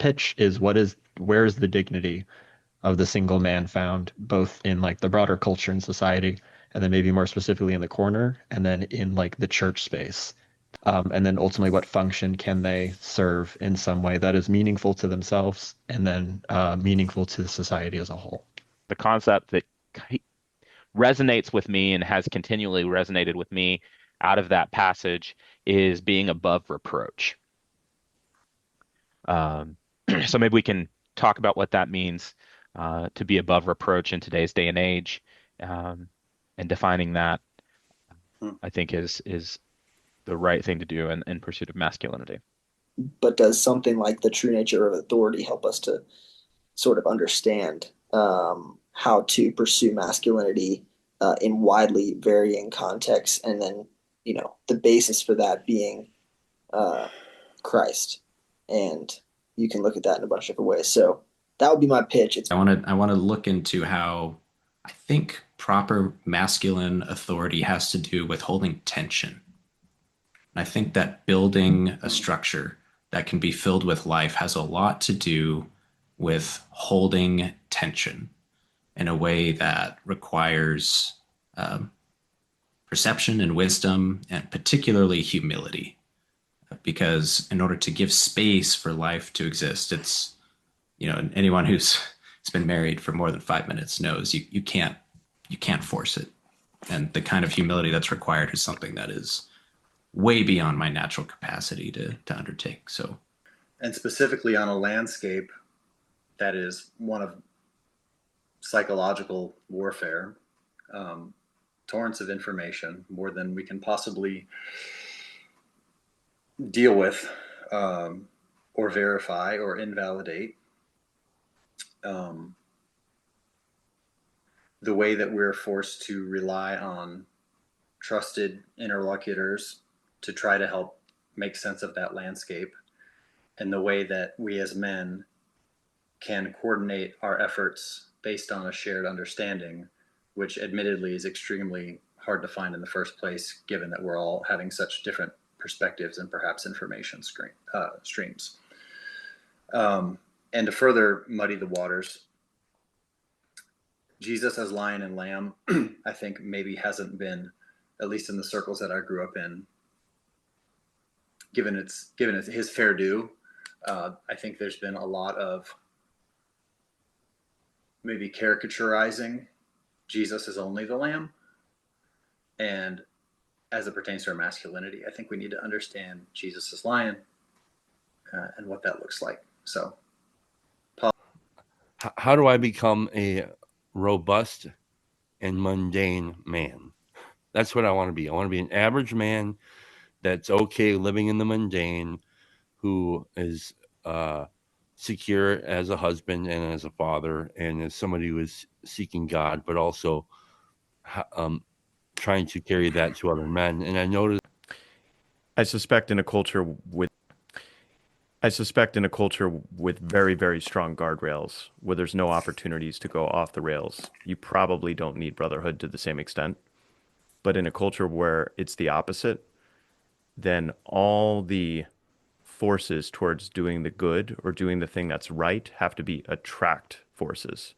pitch is where's the dignity of the single man found, both in like the broader culture and society, and then maybe more specifically in the corner, and then in like the church space. And then ultimately, what function can they serve in some way that is meaningful to themselves and then meaningful to society as a whole? The concept that resonates with me and has continually resonated with me out of that passage is being above reproach. Um, so maybe we can talk about what that means to be above reproach in today's day and age, um, and defining that, Hmm. I think is the right thing to do in pursuit of masculinity. But does something like the true nature of authority help us to sort of understand how to pursue masculinity in widely varying contexts, and then the basis for that being uh, Christ, and you can look at that in a bunch of different ways. So that would be my pitch. It's I want to look into how I think proper masculine authority has to do with holding tension. I think that building a structure that can be filled with life has a lot to do with holding tension in a way that requires um, perception and wisdom, and particularly humility. Because in order to give space for life to exist, it's, anyone who's been married for more than 5 minutes knows you can't force it. And the kind of humility that's required is something that is way beyond my natural capacity to undertake. So, And specifically on a landscape that is one of psychological warfare, torrents of information, more than we can possibly deal with, or verify or invalidate. The way that we're forced to rely on trusted interlocutors to try to help make sense of that landscape, and the way that we as men can coordinate our efforts based on a shared understanding, which admittedly is extremely hard to find in the first place, given that we're all having such different perspectives and perhaps information streams. And to further muddy the waters, Jesus as lion and lamb, I think maybe hasn't been, at least in the circles that I grew up in, given his fair due. I think there's been a lot of maybe caricaturizing Jesus as only the lamb. And as it pertains to our masculinity, I think we need to understand Jesus as lion, and what that looks like. So, Paul. How do I become a robust and mundane man? That's what I want to be. I want to be an average man that's okay living in the mundane, who is secure as a husband and as a father and as somebody who is seeking God, but also trying to carry that to other men. And I noticed, I suspect in a culture with very, very strong guardrails, where there's no opportunities to go off the rails, you probably don't need brotherhood to the same extent. But in a culture where it's the opposite, then all the forces towards doing the good or doing the thing that's right have to be attract forces.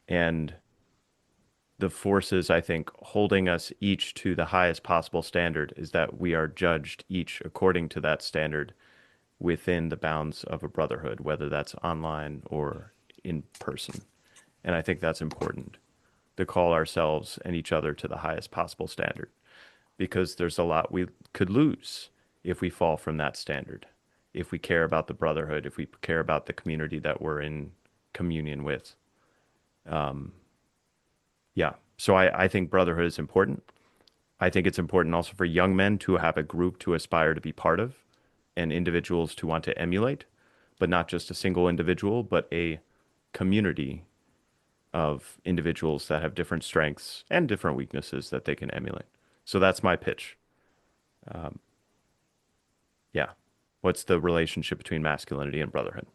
And the forces, I think, holding us each to the highest possible standard is that we are judged each according to that standard within the bounds of a brotherhood, whether that's online or in person. And I think that's important, to call ourselves and each other to the highest possible standard, because there's a lot we could lose if we fall from that standard, if we care about the brotherhood, if we care about the community that we're in communion with. Yeah, so I think brotherhood is important. I think it's important also for young men to have a group to aspire to be part of, and individuals to want to emulate, but not just a single individual, but a community of individuals that have different strengths and different weaknesses that they can emulate. So that's my pitch. Yeah. What's the relationship between masculinity and brotherhood?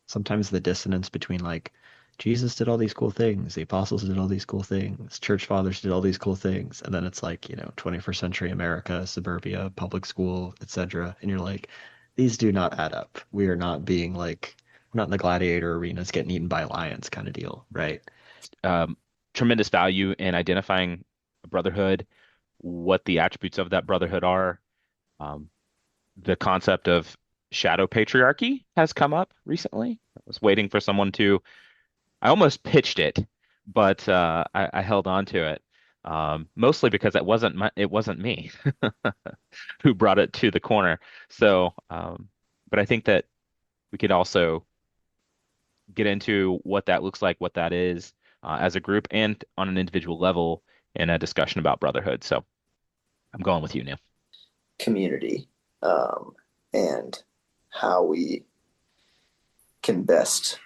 Sometimes the dissonance between like Jesus did all these cool things, the apostles did all these cool things, church fathers did all these cool things, and then it's like, 21st century America, suburbia, public school, etc. And you're like, these do not add up. We are not being like, we're not in the gladiator arenas getting eaten by lions kind of deal, right? Tremendous value in identifying a brotherhood, what the attributes of that brotherhood are. Um, the concept of shadow patriarchy has come up recently. I was waiting for someone to, I almost pitched it, but I held on to it. Mostly because it wasn't me who brought it to the corner. So, but I think that we could also get into what that looks like, what that is as a group and on an individual level in a discussion about brotherhood. So I'm going with you, Neil. Community, and how we can best,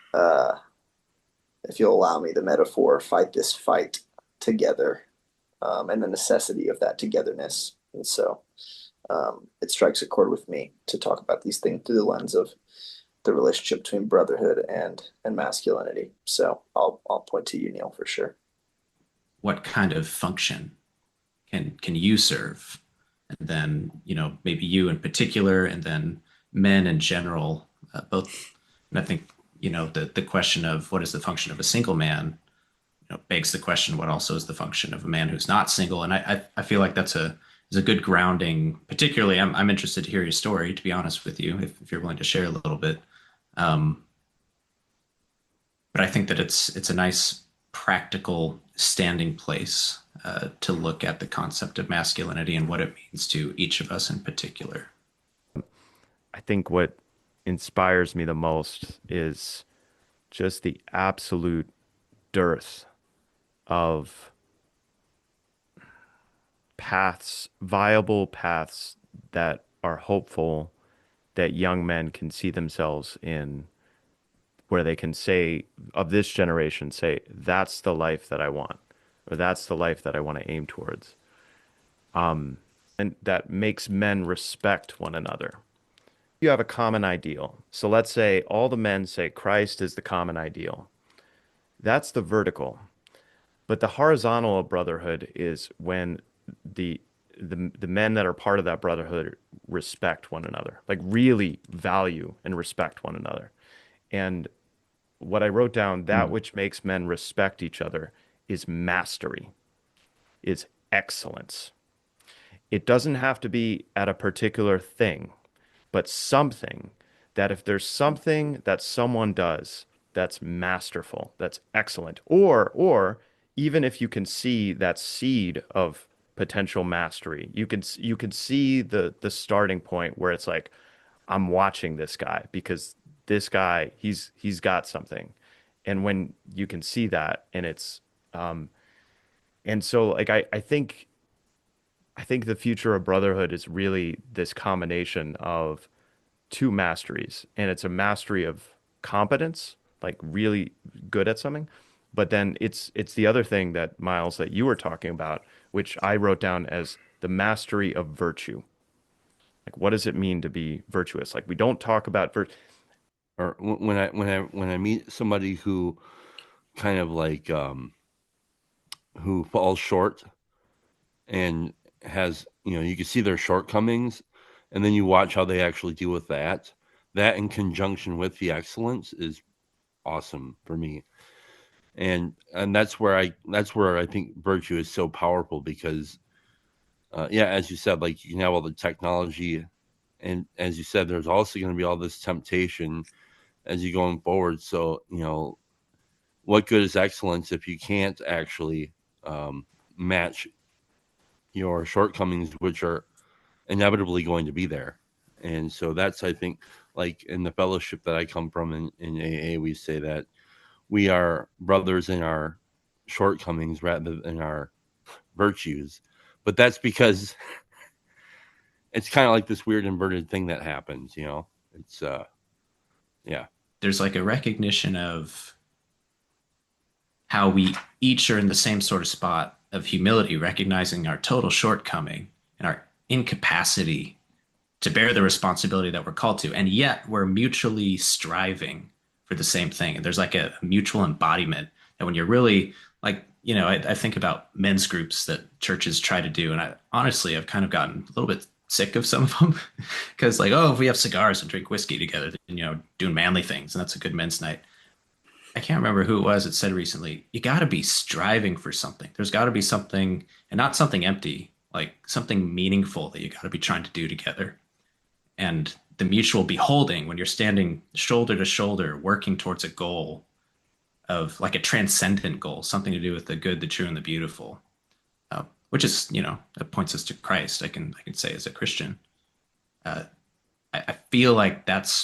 if you'll allow me the metaphor, fight this fight together, and the necessity of that togetherness. And so it strikes a chord with me to talk about these things through the lens of the relationship between brotherhood and masculinity. So I'll point to you, Neil, for sure. What kind of function can you serve? And then, maybe you in particular, and then men in general, both. And I think, the question of what is the function of a single man, begs the question, what also is the function of a man who's not single? And I feel like is a good grounding. Particularly, I'm interested to hear your story, to be honest with you, if you're willing to share a little bit. But I think that it's a nice practical standing place to look at the concept of masculinity and what it means to each of us in particular. I think what inspires me the most is just the absolute dearth of viable paths that are hopeful, that young men can see themselves in, where they can say, of this generation, say, that's the life that I want, or that's the life that I want to aim towards. And that makes men respect one another. You have a common ideal. So let's say all the men say Christ is the common ideal. That's the vertical. But the horizontal of brotherhood is when the men that are part of that brotherhood respect one another, like really value and respect one another. And what I wrote down, that which makes men respect each other is mastery, is excellence. It doesn't have to be at a particular thing, but something that, if there's something that someone does that's masterful, that's excellent, or even if you can see that seed of potential mastery, you can see the starting point where it's like, I'm watching this guy because this guy, he's got something. And when you can see that, and it's and so like I think the future of brotherhood is really this combination of two masteries, and it's a mastery of competence, like really good at something, but then it's the other thing that, Miles, that you were talking about, which I wrote down as the mastery of virtue. Like, what does it mean to be virtuous? Like, we don't talk about Or when I meet somebody who kind of like who falls short and has, you can see their shortcomings, and then you watch how they actually deal with that in conjunction with the excellence is awesome for me. And that's where I think virtue is so powerful, because as you said, like, you can have all the technology, and as you said, there's also going to be all this temptation as you're going forward. So, what good is excellence if you can't actually match your shortcomings, which are inevitably going to be there? And so that's, I think, like in the fellowship that I come from in AA, we say that we are brothers in our shortcomings rather than our virtues. But that's because it's kind of like this weird inverted thing that happens, It's yeah. There's like a recognition of how we each are in the same sort of spot of humility, recognizing our total shortcoming and our incapacity to bear the responsibility that we're called to. And yet we're mutually striving for the same thing. And there's like a mutual embodiment that, when you're really like, I think about men's groups that churches try to do. And I've kind of gotten a little bit sick of some of them because like, oh, if we have cigars and drink whiskey together, then, doing manly things, and that's a good men's night. I can't remember who it was that said recently, you got to be striving for something. There's got to be something, and not something empty, like something meaningful that you got to be trying to do together. And the mutual beholding when you're standing shoulder to shoulder, working towards a goal of like a transcendent goal, something to do with the good, the true, and the beautiful, which is, that points us to Christ. I can say as a Christian, uh, I feel like that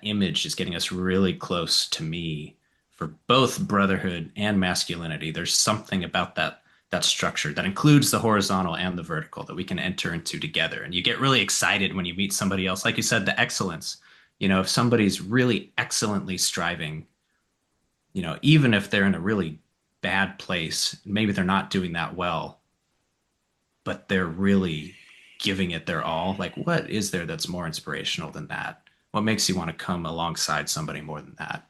image is getting us really close to me for both brotherhood and masculinity. There's something about that structure that includes the horizontal and the vertical that we can enter into together. And you get really excited when you meet somebody else. Like you said, the excellence. If somebody's really excellently striving, even if they're in a really bad place, maybe they're not doing that well, but they're really giving it their all. Like, what is there that's more inspirational than that? What makes you want to come alongside somebody more than that?